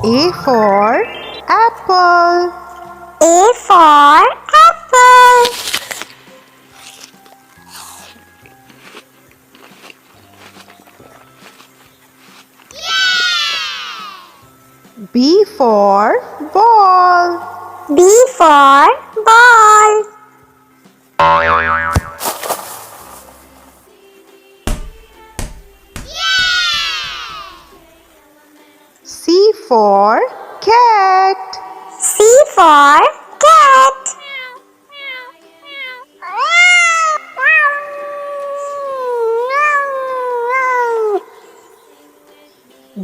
A for apple. A for apple. B for ball. B for ball. C for cat. C for cat.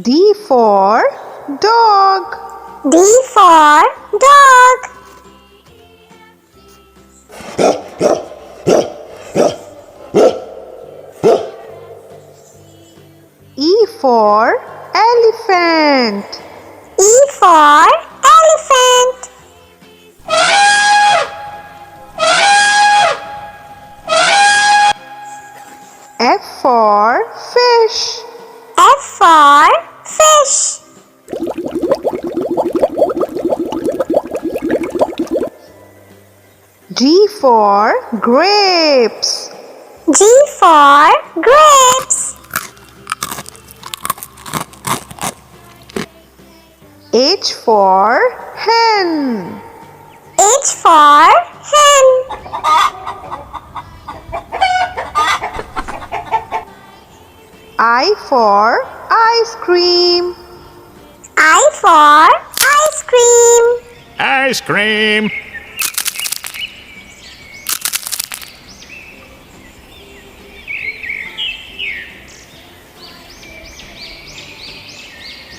D for dog. D for dog. E for elephant. E for elephant. F for fish. F for fish. G for grapes. G for grapes. H for hen. H for hen. I for ice cream. I for ice cream. Ice cream.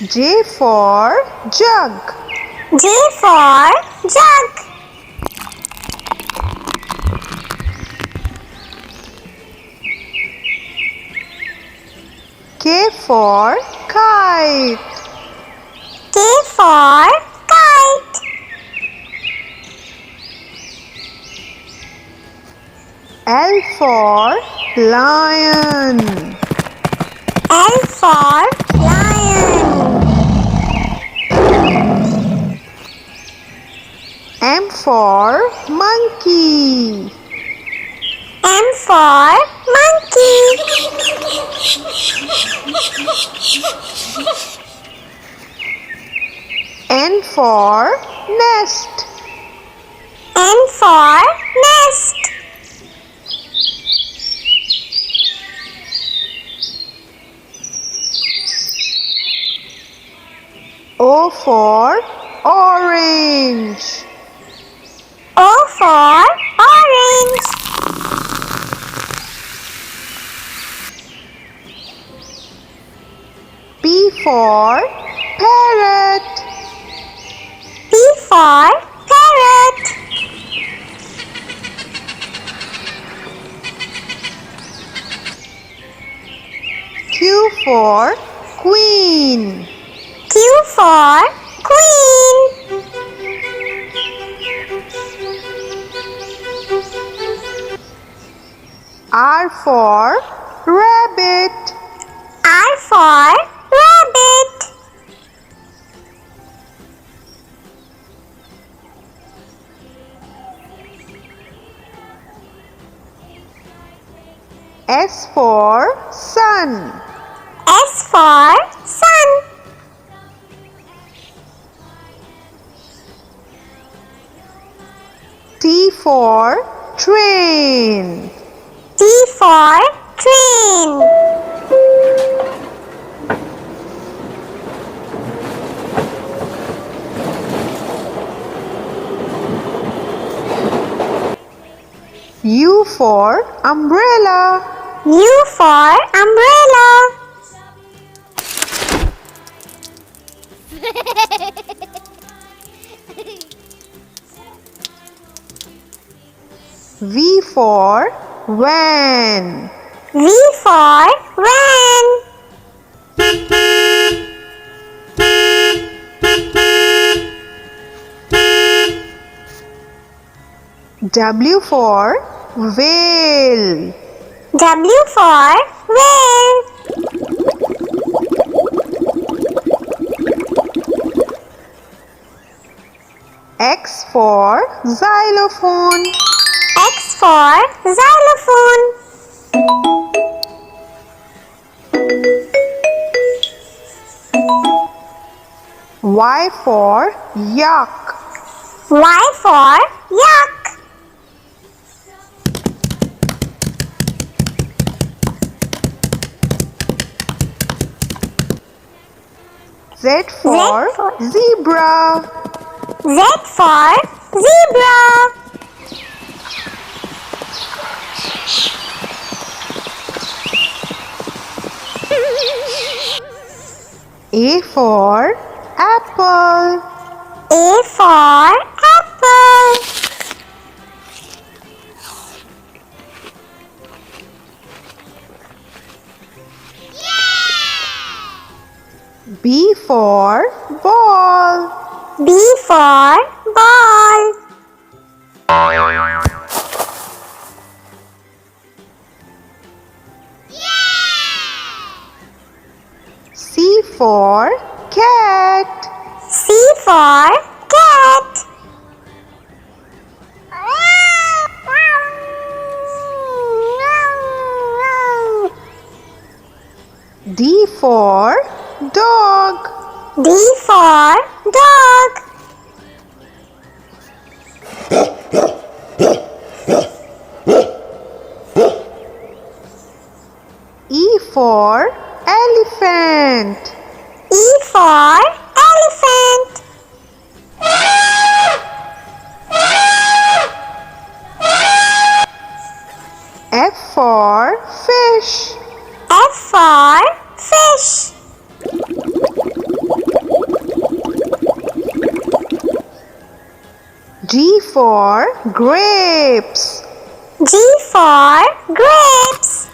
J for jug. J for jug. K for kite. K for kite. L for lion. L for lion. M for monkey. M for monkey. N for nest. N for nest. O for orange. O for orange. P for parrot. P for parrot. Q for queen. Q for queen. R for rabbit. R for rabbit. S for sun. S for sun. T for train. T for train. U for umbrella. U for umbrella. V for van. V for van. W for whale. W for whale. for xylophone. X for xylophone. Y for yak. Y for yak. Z for zebra. Z for zebra. A for apple. A for apple. B for ball. B for ball. C for cat. C for cat. D for dog. D for dog. E for elephant. E for elephant. F for fish. F for fish. G for grapes. G for grapes.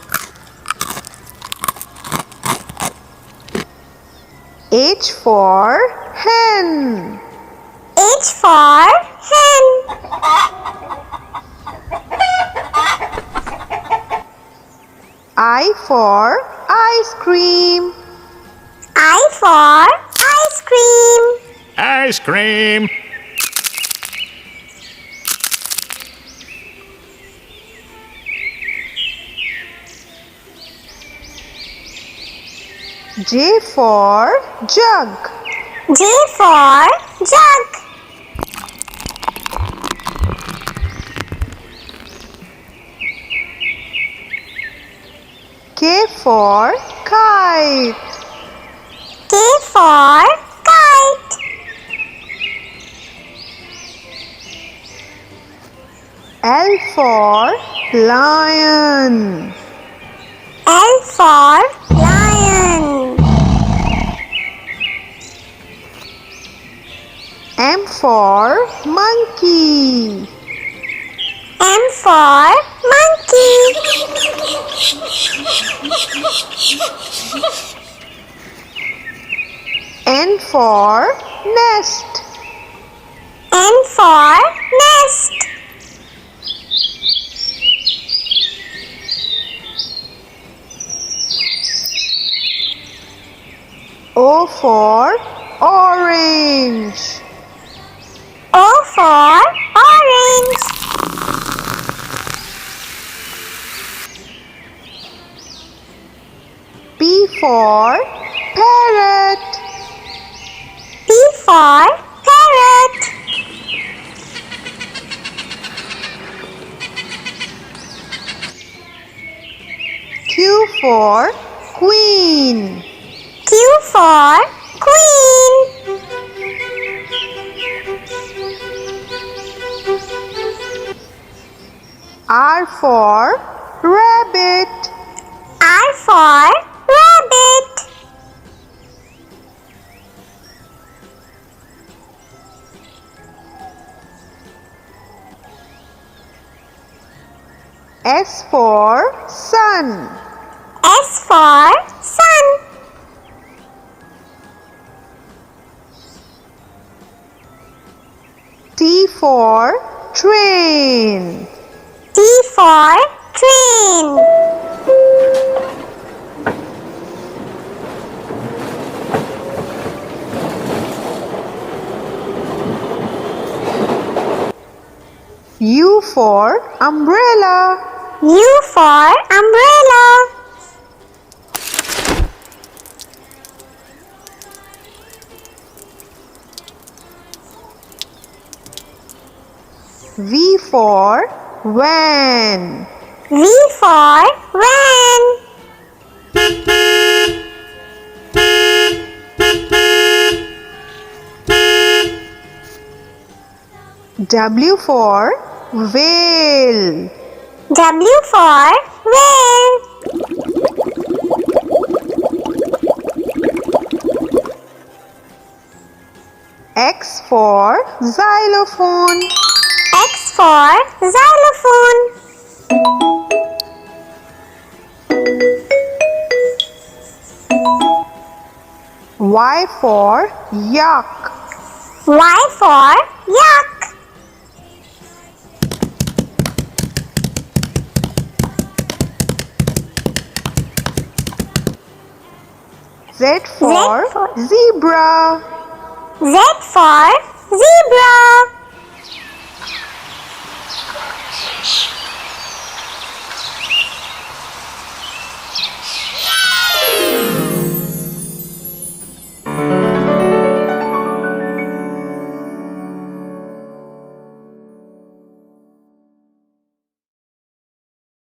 H for hen. H for hen. I for ice cream. I for ice cream. Ice cream. J for jug. J for jug. K for kite. K for kite. L for lion. L for lion. M for monkey. M for monkey. N for nest. N for nest. O for orange. O for orange. P for parrot. P for parrot. Q for queen. Q for queen. R for rabbit. R for rabbit. S for sun. S for sun. T for train. T for train. U for umbrella. U for umbrella. V for van. V for van. W for whale. W for whale. X for xylophone. X for xylophone. Y for yak. Y for yak. Z for for zebra. Z for zebra.